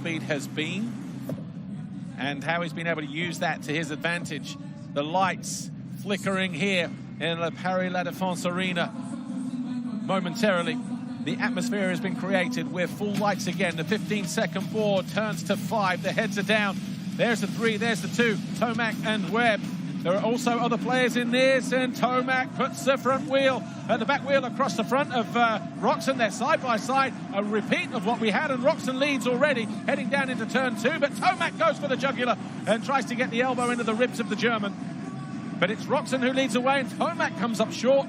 speed has been and how he's been able to use that to his advantage. The lights flickering here in the Paris La Défense arena momentarily. The atmosphere has been created. We're full lights again. The 15-second board turns to 5. The heads are down. There's the 3, there's the 2. Tomac and Webb. There are also other players in this, and Tomac puts the front wheel, the back wheel across the front of Roczen. They're side by side, a repeat of what we had, and Roczen leads already, heading down into turn 2, but Tomac goes for the jugular and tries to get the elbow into the ribs of the German. But it's Roczen who leads away, and Tomac comes up short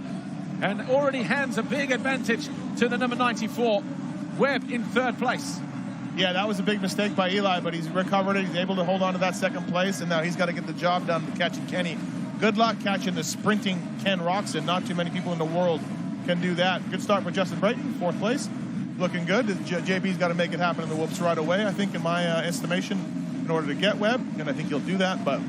and already hands a big advantage to the number 94, Webb in 3rd place. Yeah, that was a big mistake by Eli, but he's recovered it. He's able to hold on to that 2nd place, and now he's got to get the job done catching Kenny. Good luck catching the sprinting Ken Roczen. Not too many people in the world can do that. Good start for Justin Brayton, 4th place. Looking good. JB's got to make it happen in the whoops right away, I think, in my estimation, in order to get Webb, and I think he'll do that. But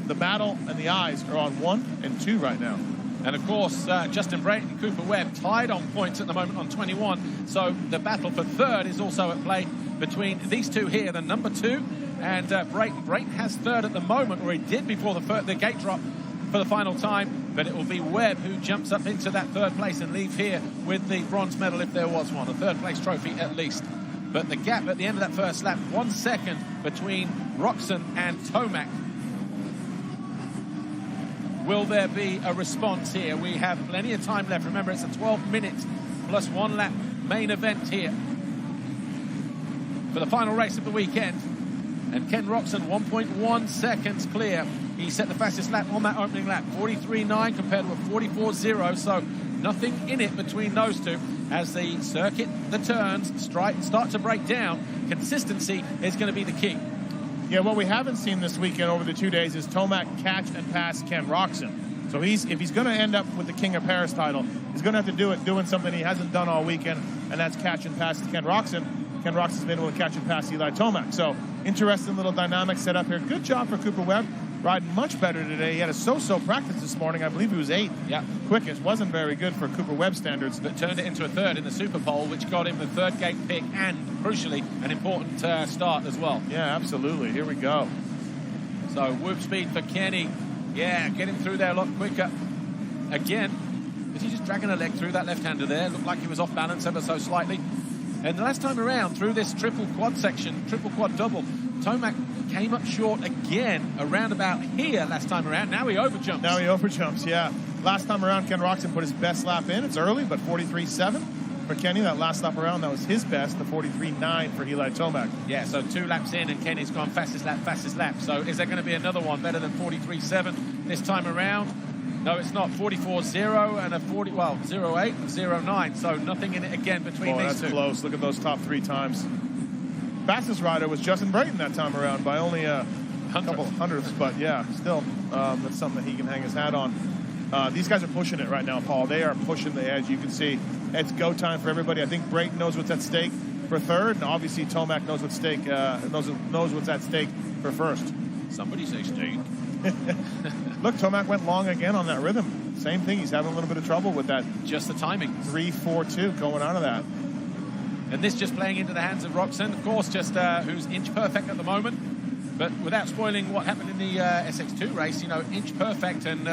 the battle and the eyes are on 1 and 2 right now. And of course, Justin Brayton and Cooper Webb tied on points at the moment on 21. So the battle for 3rd is also at play between these two here, the number 2 and Brayton. Brayton has 3rd at the moment, or he did before the gate drop for the final time. But it will be Webb who jumps up into that 3rd place and leave here with the bronze medal if there was one, a 3rd place trophy at least. But the gap at the end of that first lap, 1 second between Roczen and Tomac. Will there be a response here? We have plenty of time left. Remember, it's a 12 minutes plus 1 lap main event here for the final race of the weekend. And Ken Roczen, 1.1 seconds clear. He set the fastest lap on that opening lap, 43.9 compared to a 44.0. So nothing in it between those two. As the circuit, the turns start to break down, consistency is going to be the key. Yeah, what we haven't seen this weekend over the 2 days is Tomac catch and pass Ken Roczen. So if he's going to end up with the King of Paris title, he's going to have to do it doing something he hasn't done all weekend, and that's catch and pass Ken Roczen. Ken Roczen's been able to catch and pass Eli Tomac. So interesting little dynamic set up here. Good job for Cooper Webb. Riding much better today. He had a so-so practice this morning. I believe he was 8th. Yeah. Quickest. Wasn't very good for Cooper Webb standards. But turned it into a 3rd in the Super Pole, which got him the 3rd gate pick and, crucially, an important start as well. Yeah, absolutely. Here we go. So, whoop speed for Kenny. Yeah, getting through there a lot quicker. Again, is he just dragging a leg through that left-hander there? Looked like he was off balance ever so slightly. And the last time around, through this triple quad section, triple quad double, Tomac came up short again around about here last time around. Now he overjumps. Now he overjumps, yeah. Last time around, Ken Roczen put his best lap in. It's early, but 43.7 for Kenny. That last lap around, that was his best, the 43.9 for Eli Tomac. Yeah, so 2 laps in, and Kenny's gone fastest lap. So is there going to be another one better than 43.7 this time around? No, it's not. 44.0 and a 0.8 and 0.9. So nothing in it again between these two. That's close. Look at those top 3 times. Fastest rider was Justin Brayton that time around by only a couple hundredths, but yeah, still, that's something that he can hang his hat on. These guys are pushing it right now, Paul. They are pushing the edge. You can see it's go time for everybody. I think Brayton knows what's at stake for 3rd, and obviously Tomac knows what's at stake for 1st. Somebody say stake. Look, Tomac went long again on that rhythm. Same thing. He's having a little bit of trouble with that. Just the timing. 3.42 going out of that. And this just playing into the hands of Roczen, of course, just who's inch perfect at the moment. But without spoiling what happened in the SX2 race, you know, inch perfect and,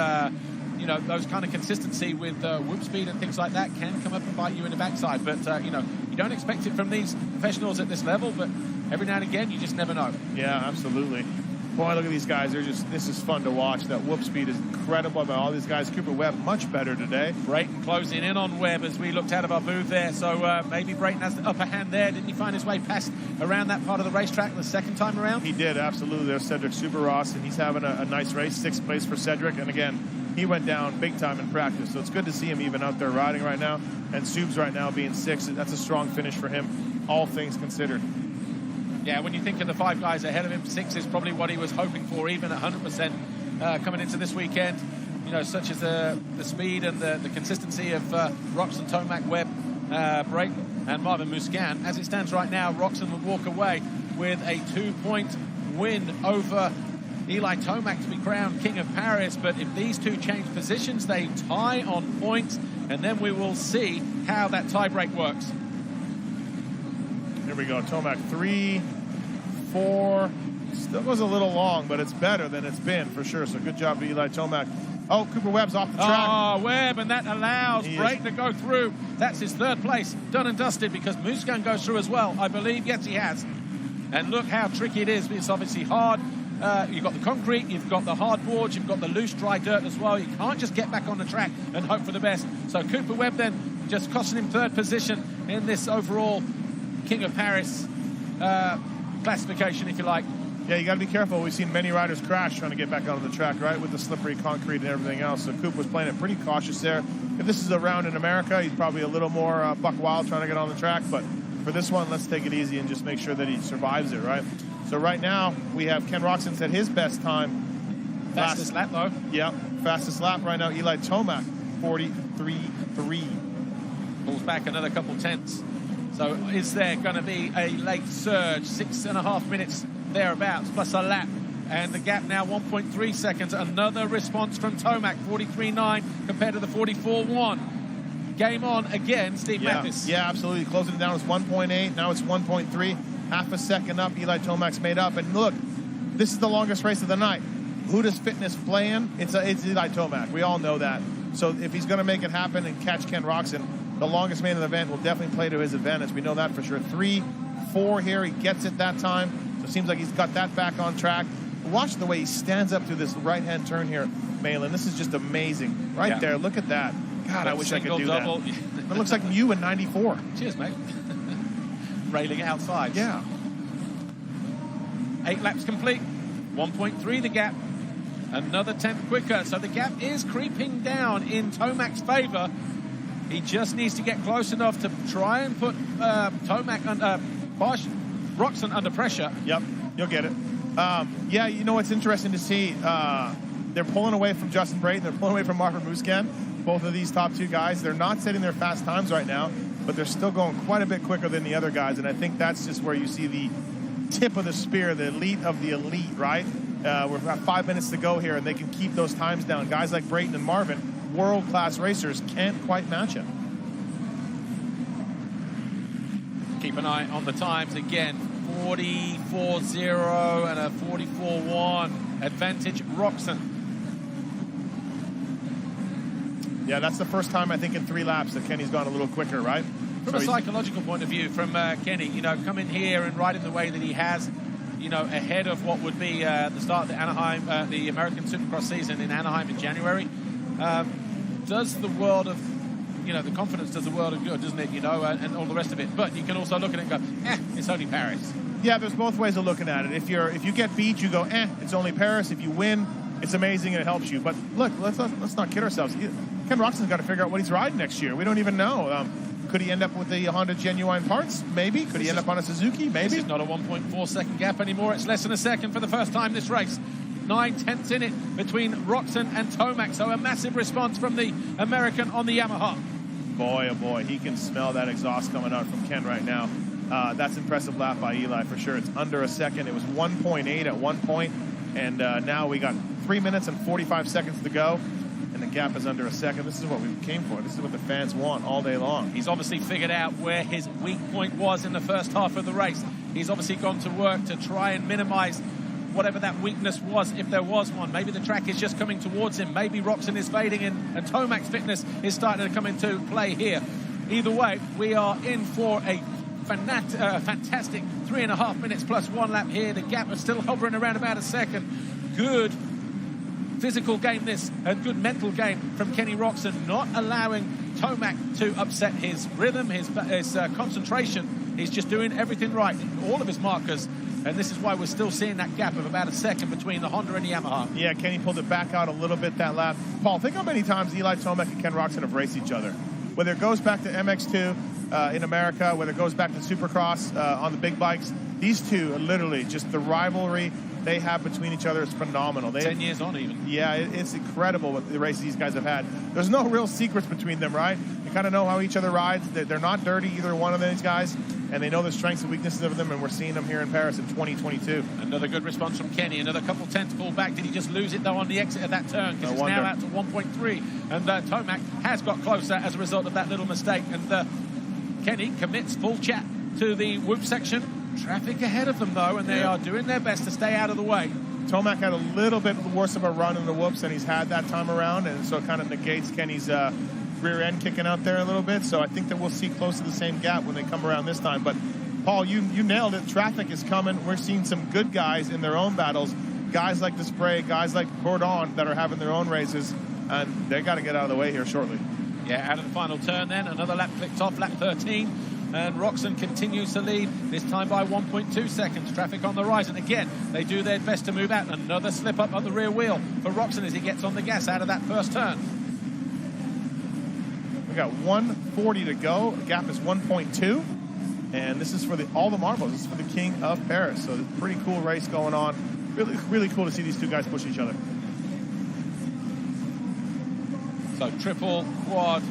you know, those kind of consistency with whoop speed and things like that can come up and bite you in the backside. But, you know, you don't expect it from these professionals at this level, but every now and again, you just never know. Yeah, absolutely. Boy, look at these guys. This is fun to watch. That whoop speed is incredible by all these guys. Cooper Webb, much better today. Brayton closing in on Webb as we looked out of our booth there. So maybe Brayton has the upper hand there. Didn't he find his way past around that part of the racetrack the second time around? He did, absolutely. There's Cedric Supercross, and he's having a nice race. 6th place for Cedric. And again, he went down big time in practice. So it's good to see him even out there riding right now. And Subs right now being 6th. That's a strong finish for him, all things considered. Yeah, when you think of the 5 guys ahead of him, 6 is probably what he was hoping for, even at 100% coming into this weekend. You know, such as the speed and the consistency of Roczen, Tomac, Webb, Brayton, and Marvin Musquin. As it stands right now, Roczen would walk away with a 2-point win over Eli Tomac to be crowned King of Paris. But if these two change positions, they tie on points, and then we will see how that tie break works. Here we go. Tomac 3, 1:04. Still goes a little long, but it's better than it's been for sure. So good job to Eli Tomac. Oh, Cooper Webb's off the track. Oh, Webb, and that allows Brayton to go through. That's his third place, done and dusted, because Muscan goes through as well, I believe. Yes, he has. And look how tricky it is. It's obviously hard. You've got the concrete, you've got the hard boards, you've got the loose, dry dirt as well. You can't just get back on the track and hope for the best. So Cooper Webb then just costing him third position in this overall King of Paris classification, if you like. Yeah, you got to be careful. We've seen many riders crash trying to get back onto the track, right, with the slippery concrete and everything else. So Coop was playing it pretty cautious there. If this is a round in America, he's probably a little more buck wild trying to get on the track. But for this one, let's take it easy and just make sure that he survives it, right? So right now, we have Ken Roczen's at his best time. Fastest lap, though. Yeah, fastest lap right now. Eli Tomac, 43.3. Pulls back another couple tenths. So is there going to be a late surge? 6.5 minutes thereabouts, plus a lap. And the gap now 1.3 seconds. Another response from Tomac, 43.9 compared to the 44.1. Game on again, Steve Mathis. Yeah, absolutely. Closing it down, it's 1.8. Now it's 1.3. Half a second up. Eli Tomac's made up. And look, this is the longest race of the night. Who does fitness play in? It's Eli Tomac. We all know that. So if he's going to make it happen and catch Ken Roczen, the longest man in the event will definitely play to his advantage. We know that for sure. 3-4 here. He gets it that time. So it seems like he's got that back on track. Watch the way he stands up through this right-hand turn here, Malin. This is just amazing. Right there. Look at that. God, I wish I could do double. that. It looks like you in 94. Cheers, mate. Railing outside. Yeah. 8 laps complete. 1.3 the gap. Another tenth quicker. So the gap is creeping down in Tomac's favor. He just needs to get close enough to try and put Tomac under Roczen under pressure. Yep, you'll get it. Yeah, you know, it's interesting to see. They're pulling away from Justin Brayton. They're pulling away from Marvin Muscan. Both of these top two guys. They're not setting their fast times right now, but they're still going quite a bit quicker than the other guys. And I think that's just where you see the tip of the spear, the elite of the elite, right? We've got 5 minutes to go here, and they can keep those times down. Guys like Brayton and Marvin, world-class racers, can't quite match it. Keep an eye on the times again. 44.0 and a 44.1. Advantage Roczen. Yeah, that's the first time, I think, in 3 laps that Kenny's gone a little quicker, right? From a psychological point of view, from Kenny, you know, coming here and riding the way that he has, you know, ahead of what would be the start of the Anaheim, the American Supercross season in Anaheim in January, does the world of, you know, the confidence does the world of good, doesn't it, you know, and all the rest of it. But you can also look at it and go, it's only Paris. Yeah, there's both ways of looking at it. If you get beat, you go, it's only Paris. If you win, it's amazing and it helps you. But look, let's not kid ourselves. Ken Roczen's got to figure out what he's riding next year. We don't even know. Could he end up with the Honda Genuine Parts? Maybe. Could he end up on a Suzuki? Maybe. This is not a 1.4 second gap anymore. It's less than a second for the first time this race. 9 tenths in it between Roczen and Tomac. So a massive response from the American on the Yamaha. Boy, oh boy, he can smell that exhaust coming out from Ken right now. That's impressive lap by Eli for sure. It's under a second. It was 1.8 at one point, and now we got 3 minutes and 45 seconds to go, and the gap is under a second. This is what we came for. This is what the fans want all day long. He's obviously figured out where his weak point was in the first half of the race. He's obviously gone to work to try and minimize whatever that weakness was, if there was one. Maybe the track is just coming towards him. Maybe Roczen is fading in, and Tomac's fitness is starting to come into play here. Either way, we are in for a fantastic 3.5 minutes plus 1 lap here. The gap is still hovering around about a second. Good physical game this, a good mental game from Kenny Roczen, not allowing Tomac to upset his rhythm, his concentration. He's just doing everything right, all of his markers. And this is why we're still seeing that gap of about a second between the Honda and the Yamaha. Yeah, Kenny pulled it back out a little bit that lap. Paul, think how many times Eli Tomac and Ken Roczen have raced each other. Whether it goes back to MX2 in America, whether it goes back to Supercross on the big bikes, these two are literally just the rivalry they have between each other is phenomenal. 10 years on even. Yeah, it's incredible what the races these guys have had. There's no real secrets between them, right? You kind of know how each other rides. They're not dirty, either one of these guys, and they know the strengths and weaknesses of them, and we're seeing them here in Paris in 2022. Another good response from Kenny. Another couple tenths pull back. Did he just lose it, though, on the exit of that turn? Because it's now out to 1.3, and Tomac has got closer as a result of that little mistake, and Kenny commits full chat. to the whoop section. Traffic ahead of them, though, and they are doing their best to stay out of the way. Tomac had a little bit worse of a run in the whoops than he's had that time around, and so it kind of negates Kenny's rear end kicking out there a little bit. So I think that we'll see close to the same gap when they come around this time. But, Paul, you nailed it. Traffic is coming. We're seeing some good guys in their own battles. Guys like Desprez, guys like Bourdon that are having their own races, and they got to get out of the way here shortly. Yeah, out of the final turn then. Another lap clicked off, lap 13. And Roxon continues to lead, this time by 1.2 seconds. Traffic on the rise, and again, they do their best to move out. Another slip up on the rear wheel for Roxon as he gets on the gas out of that first turn. We got 1:40 to go. The gap is 1.2. And this is for all the marbles. This is for the King of Paris. So it's a pretty cool race going on. Really, really cool to see these two guys push each other. So triple, quad,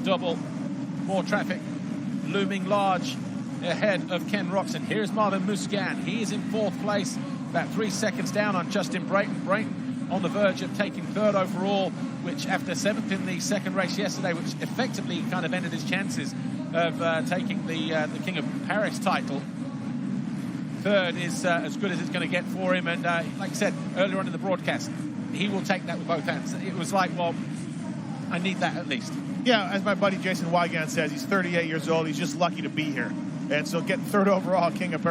double, more traffic looming large ahead of Ken Roxon. Here's Marvin Musquin. He is in 4th place, about 3 seconds down on Justin Brayton. Brayton on the verge of taking 3rd overall, which after 7th in the second race yesterday, which effectively kind of ended his chances of taking the King of Paris title. 3rd is as good as it's going to get for him, and like I said earlier on in the broadcast, he will take that with both hands. It was like, well, I need that at least. Yeah, as my buddy Jason Wygant says, he's 38 years old. He's just lucky to be here. And so getting 3rd overall, King of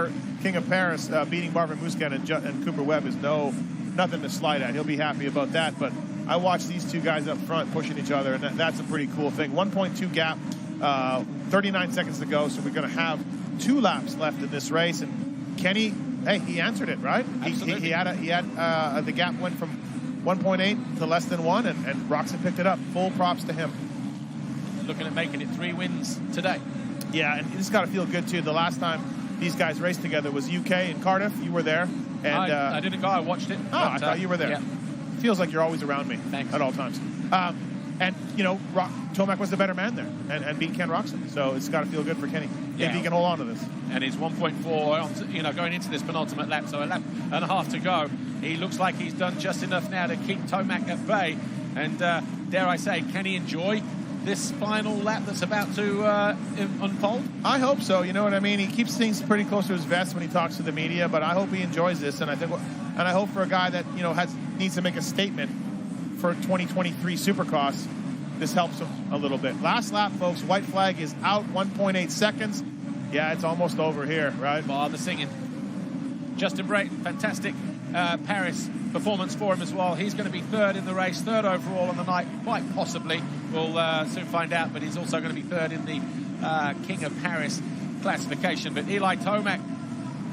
Paris, beating Marvin Musquin and Cooper Webb is nothing to slide at. He'll be happy about that. But I watched these two guys up front pushing each other, and that's a pretty cool thing. 1.2 gap, 39 seconds to go. So we're going to have 2 laps left in this race. And Kenny, hey, he answered it, right? Absolutely. He had the gap went from 1.8 to less than 1, and Roxon picked it up. Full props to him. Looking at making it 3 wins today. Yeah, and it's got to feel good, too. The last time these guys raced together was UK in Cardiff. You were there. And I didn't go. I watched it. Oh, I thought you were there. Yeah. Feels like you're always around me. Thanks. At all times. And, you know, Tomac was the better man there and beat Ken Roxon. So it's got to feel good for Kenny if he can hold on to this. And he's 1.4, you know, going into this penultimate lap. So a lap and a half to go. He looks like he's done just enough now to keep Tomac at bay. And dare I say, can he enjoy this final lap that's about to unfold? I hope so. You know what I mean? He keeps things pretty close to his vest when he talks to the media, but I hope he enjoys this. And I hope for a guy that, you know, needs to make a statement for 2023 Supercross, this helps him a little bit. Last lap, folks. White flag is out. 1.8 seconds. Yeah, it's almost over here, right? Bar the singing. Justin Brayton, fantastic Paris performance for him as well. He's going to be 3rd in the race, 3rd overall on the night, quite possibly. We'll soon find out, but he's also going to be 3rd in the King of Paris classification. But Eli Tomac,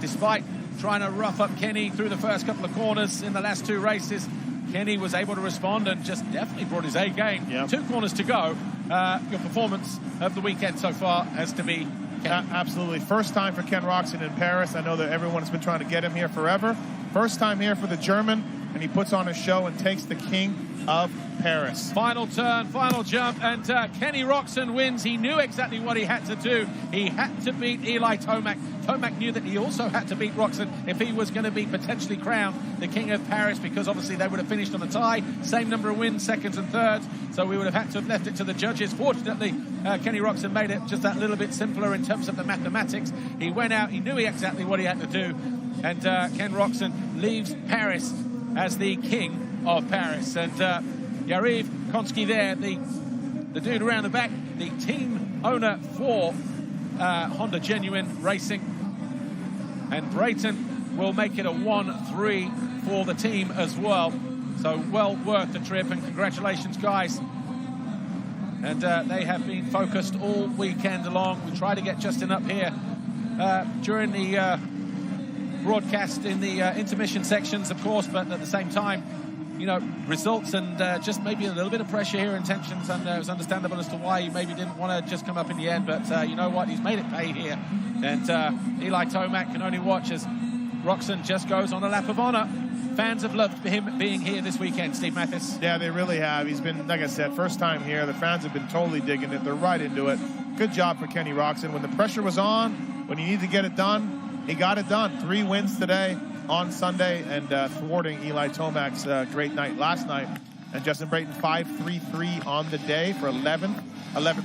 despite trying to rough up Kenny through the first couple of corners in the last 2 races, Kenny was able to respond and just definitely brought his A game. Yep. 2 corners to go. Your performance of the weekend so far has to be Kenny. Absolutely. First time for Ken Roxon in Paris. I know that everyone has been trying to get him here forever. First time here for the German, and he puts on a show and takes the King of Paris. Final turn, final jump, and Kenny Roxon wins. He knew exactly what he had to do. He had to beat Eli Tomac. Tomac knew that he also had to beat Roxon if he was going to be potentially crowned the King of Paris, because obviously they would have finished on a tie, same number of wins, seconds and thirds, so we would have had to have left it to the judges. Fortunately, Kenny Roxon made it just that little bit simpler in terms of the mathematics. He went out, he knew exactly what he had to do, and Ken Roxon leaves Paris as the King of Paris. And Yariv Konski there, the dude around the back, the team owner for Honda Genuine Racing. And Brayton will make it a 1-3 for the team as well. So well worth the trip, and congratulations, guys. And they have been focused all weekend long. We try to get Justin up here during the broadcast in the intermission sections, of course, but at the same time, you know, results and just maybe a little bit of pressure here and tensions, and it was understandable as to why he maybe didn't want to just come up in the end, but you know what, he's made it pay here. And Eli Tomac can only watch as Roxon just goes on a lap of honor. Fans have loved him being here this weekend, Steve Mathis. Yeah, they really have. He's been, like I said, first time here. The fans have been totally digging it. They're right into it. Good job for Kenny Roxon. When the pressure was on, when he needed to get it done, he got it done. 3 wins today on Sunday, and thwarting Eli Tomac's great night last night. And Justin Brayton 5-3-3 on the day for 11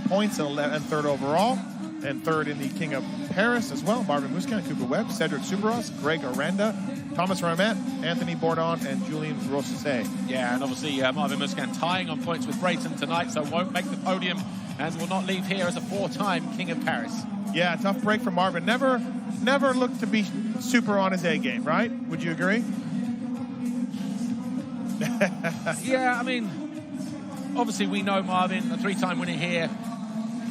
points and 3rd overall. And third in the King of Paris as well, Marvin Musquin, Cooper Webb, Cedric Supercross, Greg Aranda, Thomas Ramet, Anthony Bourdon, and Julian Rosset. Yeah, and obviously Marvin Musquin tying on points with Brayton tonight, so won't make the podium and will not leave here as a 4-time King of Paris. Yeah, tough break for Marvin. Never looked to be super on his A game, right? Would you agree? Yeah, I mean, obviously we know Marvin, a 3-time winner here.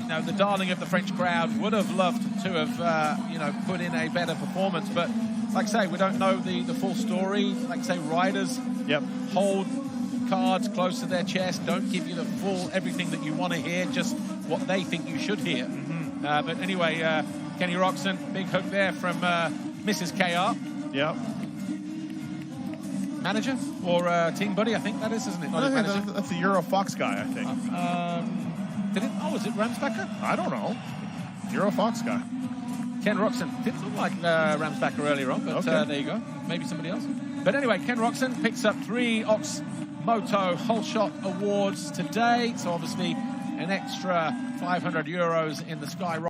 You know, the darling of the French crowd, would have loved to have, put in a better performance. But like I say, we don't know the full story. Like I say, riders hold cards close to their chest, don't give you the full everything that you want to hear, just what they think you should hear. But anyway, Kenny Roxon, big hook there from Mrs. KR. Yep. Manager or team buddy, I think that is, isn't it? Not his manager. That's the Euro Fox guy, I think. Was it Ramsbacher? I don't know. Euro Fox guy. Ken Roxon didn't look like Ramsbacher earlier on, but there you go. Maybe somebody else. But anyway, Ken Roxon picks up 3 Ox Moto Whole Shot Awards today. So obviously an extra €500 in the Sky